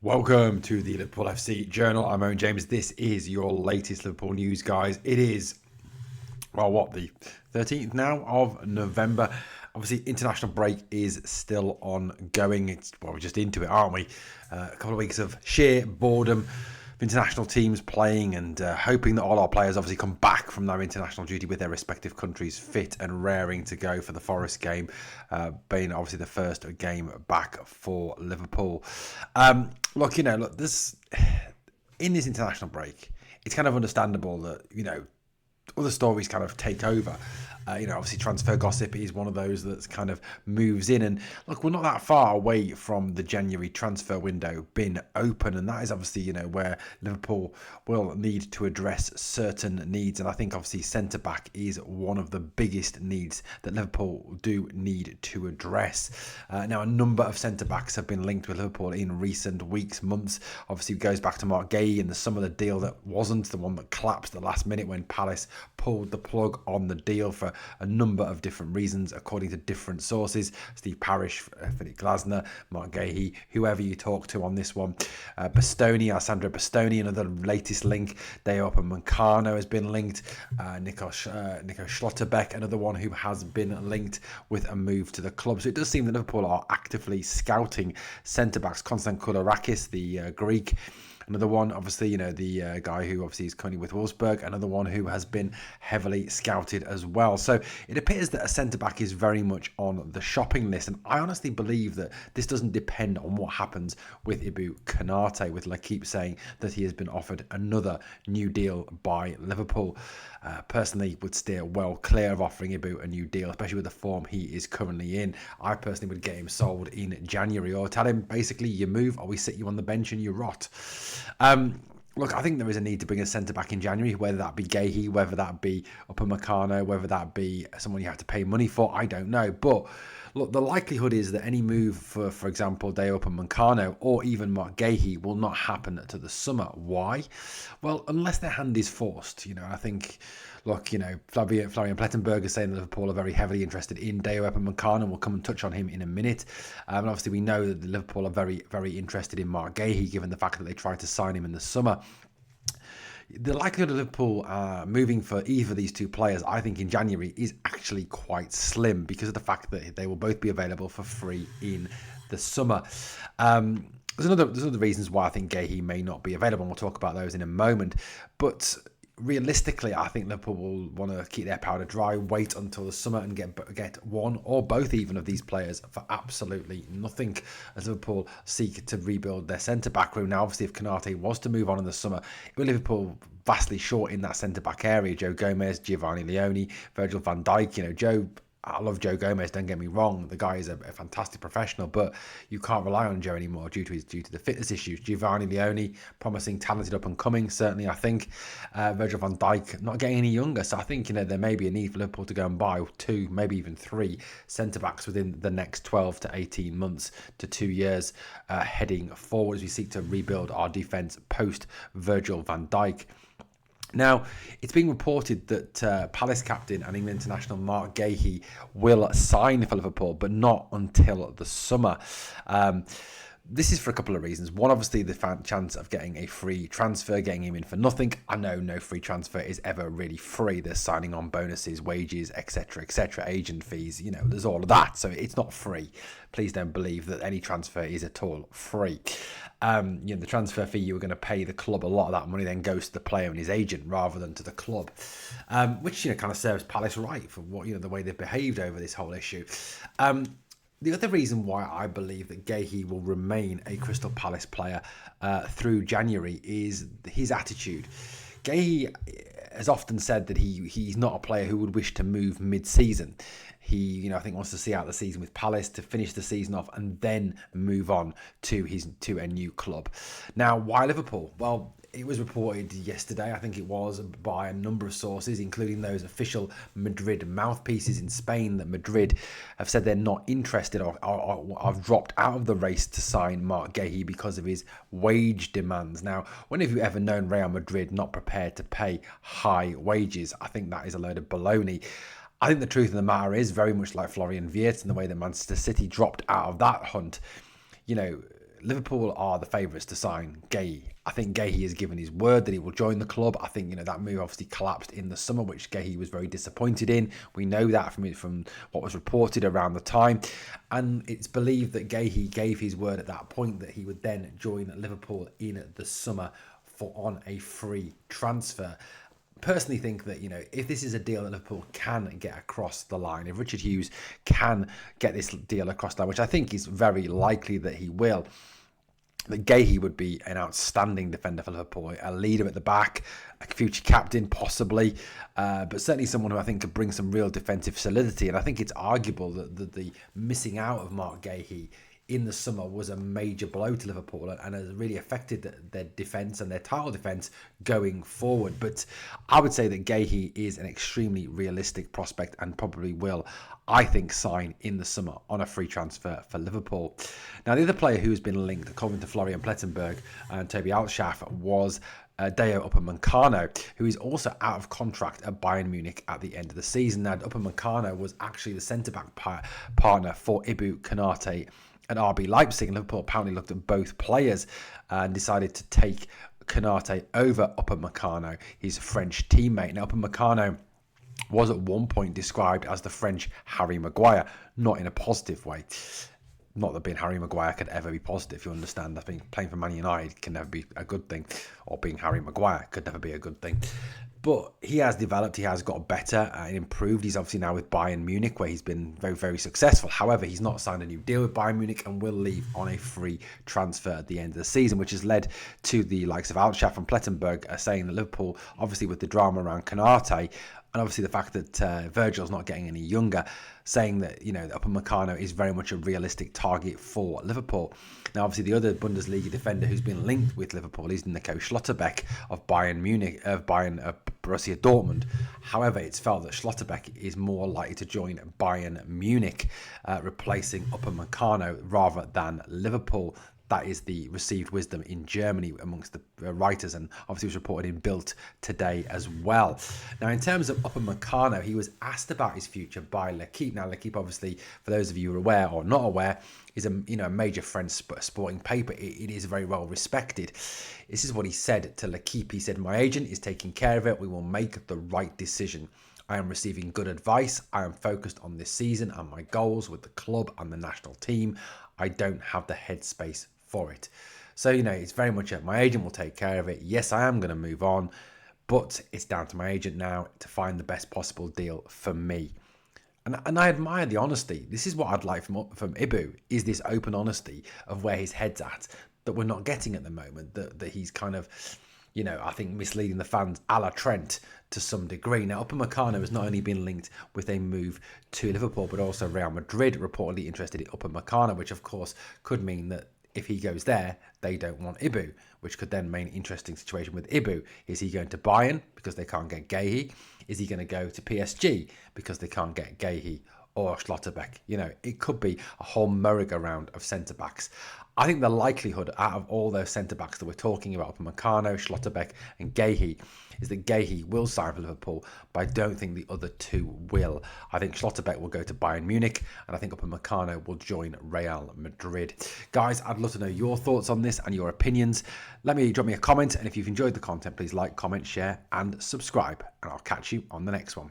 Welcome to the Liverpool FC Journal. I'm Owen James. This is your latest Liverpool news, guys. It is, the 13th now of November. Obviously, international break is still ongoing. We're just into it, aren't we? A couple of weeks of sheer boredom. International teams playing and hoping that all our players obviously come back from their international duty with their respective countries fit and raring to go for the Forest game, being obviously the first game back for Liverpool. This in this international break, it's kind of understandable that other stories kind of take over. Obviously transfer gossip is one of those that's kind of moves in. And look, we're not that far away from the January transfer window being open. And that is obviously, where Liverpool will need to address certain needs. And I think obviously centre-back is one of the biggest needs that Liverpool do need to address. Now, a number of centre-backs have been linked with Liverpool in recent weeks, months. Obviously, it goes back to Marc Guehi and the summer, the deal that wasn't, the one that collapsed at the last minute when Palace pulled the plug on the deal for a number of different reasons, according to different sources. Steve Parish, Philip Glasner, Marc Guehi, whoever you talk to on this one. Alessandro Bastoni, another latest link. Dayop and Mancano has been linked. Nico Schlotterbeck, another one who has been linked with a move to the club. So it does seem that Liverpool are actively scouting centre-backs. Constant Koulourakis, the Greek. Another one, obviously, the guy who obviously is currently with Wolfsburg. Another one who has been heavily scouted as well. So it appears that a centre-back is very much on the shopping list. And I honestly believe that this doesn't depend on what happens with Ibou Konate, with L'Équipe saying that he has been offered another new deal by Liverpool. Personally, would steer well clear of offering Ibou a new deal, especially with the form he is currently in. I personally would get him sold in January, or tell him basically you move or we sit you on the bench and you rot. Look, I think there is a need to bring a centre-back in January, whether that be Guehi, whether that be Upamecano, whether that be someone you have to pay money for, I don't know. But look, the likelihood is that any move for example, Dayop and Mancano or even Marc Guehi will not happen to the summer. Why? Well, unless their hand is forced. I think, look, Florian Plettenberg is saying that Liverpool are very heavily interested in Dayop and Mancano. We'll come and touch on him in a minute. And obviously, we know that Liverpool are very, very interested in Marc Guehi, given the fact that they tried to sign him in the summer. The likelihood of Liverpool moving for either of these two players, I think, in January is actually quite slim because of the fact that they will both be available for free in the summer. There's other reasons why I think Guehi may not be available, and we'll talk about those in a moment. But realistically, I think Liverpool will want to keep their powder dry, wait until the summer and get one or both even of these players for absolutely nothing as Liverpool seek to rebuild their centre-back room. Now, obviously, if Konate was to move on in the summer, it would Liverpool vastly short in that centre-back area. Joe Gomez, Giovanni Leone, Virgil van Dijk. I love Joe Gomez, don't get me wrong. The guy is a fantastic professional, but you can't rely on Joe anymore due to the fitness issues. Giovanni Leone, promising, talented, up and coming, certainly, I think. Virgil van Dijk, not getting any younger. So I think, there may be a need for Liverpool to go and buy 2, maybe even 3 centre-backs within the next 12 to 18 months to 2 years heading forward as we seek to rebuild our defence post Virgil van Dijk. Now, it's being reported that Palace captain and England international Marc Guehi will sign for Liverpool, but not until the summer. This is for a couple of reasons. One, obviously, the chance of getting a free transfer, getting him in for nothing. I know no free transfer is ever really free. There's signing on bonuses, wages, etc., agent fees. There's all of that. So it's not free. Please don't believe that any transfer is at all free. The transfer fee you were going to pay the club, a lot of that money then goes to the player and his agent rather than to the club, which kind of serves Palace right for what the way they've behaved over this whole issue. The other reason why I believe that Guehi will remain a Crystal Palace player through January is his attitude. Guehi has often said that he's not a player who would wish to move mid-season. He, I think, wants to see out the season with Palace, to finish the season off and then move on to a new club. Now, why Liverpool? Well, it was reported yesterday, I think it was, by a number of sources, including those official Madrid mouthpieces in Spain, that Madrid have said they're not interested or have dropped out of the race to sign Marc Guehi because of his wage demands. Now, when have you ever known Real Madrid not prepared to pay high wages? I think that is a load of baloney. I think the truth of the matter is, very much like Florian Wirtz and the way that Manchester City dropped out of that hunt, Liverpool are the favourites to sign Guehi. I think Guehi has given his word that he will join the club. I think, that move obviously collapsed in the summer, which Guehi was very disappointed in. We know that from what was reported around the time. And it's believed that Guehi gave his word at that point that he would then join Liverpool in the summer on a free transfer. Personally think that, if this is a deal that Liverpool can get across the line, if Richard Hughes can get this deal across the line, which I think is very likely that he will, that Guehi would be an outstanding defender for Liverpool, a leader at the back, a future captain possibly, but certainly someone who I think could bring some real defensive solidity. And I think it's arguable that the missing out of Marc Guehi in the summer was a major blow to Liverpool and has really affected their defence and their title defence going forward. But I would say that Guehi is an extremely realistic prospect and probably will, I think, sign in the summer on a free transfer for Liverpool. Now, the other player who's been linked, according to Florian Plettenberg and Toby Altschaf, was Deo Upamecano, who is also out of contract at Bayern Munich at the end of the season. Now, Upamecano was actually the centre-back partner for Ibu Konate at RB Leipzig, and Liverpool apparently looked at both players and decided to take Konate over Upamecano, his French teammate. Now, Upamecano was at one point described as the French Harry Maguire, not in a positive way. Not that being Harry Maguire could ever be positive, you understand. I think playing for Man United can never be a good thing, or being Harry Maguire could never be a good thing. But he has developed, he has got better and improved. He's obviously now with Bayern Munich, where he's been very, very successful. However, he's not signed a new deal with Bayern Munich and will leave on a free transfer at the end of the season, which has led to the likes of Altschaf and Plettenberg saying that Liverpool, obviously with the drama around Konate, and obviously the fact that Virgil's not getting any younger, saying that, Upamecano is very much a realistic target for Liverpool. Now, obviously, the other Bundesliga defender who's been linked with Liverpool is Nico Schlotterbeck of Borussia Dortmund. However, it's felt that Schlotterbeck is more likely to join Bayern Munich, replacing Upamecano rather than Liverpool. That is the received wisdom in Germany amongst the writers, and obviously was reported in Bild today as well. Now, in terms of Upamecano, he was asked about his future by L'Equipe. Now, L'Equipe, obviously, for those of you who are aware or not aware, is a major French sporting paper. It is very well respected. This is what he said to L'Equipe. He said, "My agent is taking care of it. We will make the right decision. I am receiving good advice. I am focused on this season and my goals with the club and the national team. I don't have the headspace for it." So, it's very much my agent will take care of it. Yes, I am going to move on, but it's down to my agent now to find the best possible deal for me. And I admire the honesty. This is what I'd like from Ibu, is this open honesty of where his head's at that we're not getting at the moment, that he's kind of, I think misleading the fans a la Trent to some degree. Now, Upamecano has not only been linked with a move to Liverpool, but also Real Madrid reportedly interested in Upamecano, which of course could mean that if he goes there, they don't want Ibu, which could then mean an interesting situation with Ibu. Is he going to Bayern because they can't get Guehi? Is he going to go to PSG because they can't get Guehi or Schlotterbeck? It could be a whole merry-go-round of centre-backs. I think the likelihood out of all those centre-backs that we're talking about, Upamecano, Schlotterbeck and Guehi, is that Guehi will sign for Liverpool, but I don't think the other two will. I think Schlotterbeck will go to Bayern Munich, and I think Upamecano will join Real Madrid. Guys, I'd love to know your thoughts on this and your opinions. Drop me a comment, and if you've enjoyed the content, please like, comment, share, and subscribe, and I'll catch you on the next one.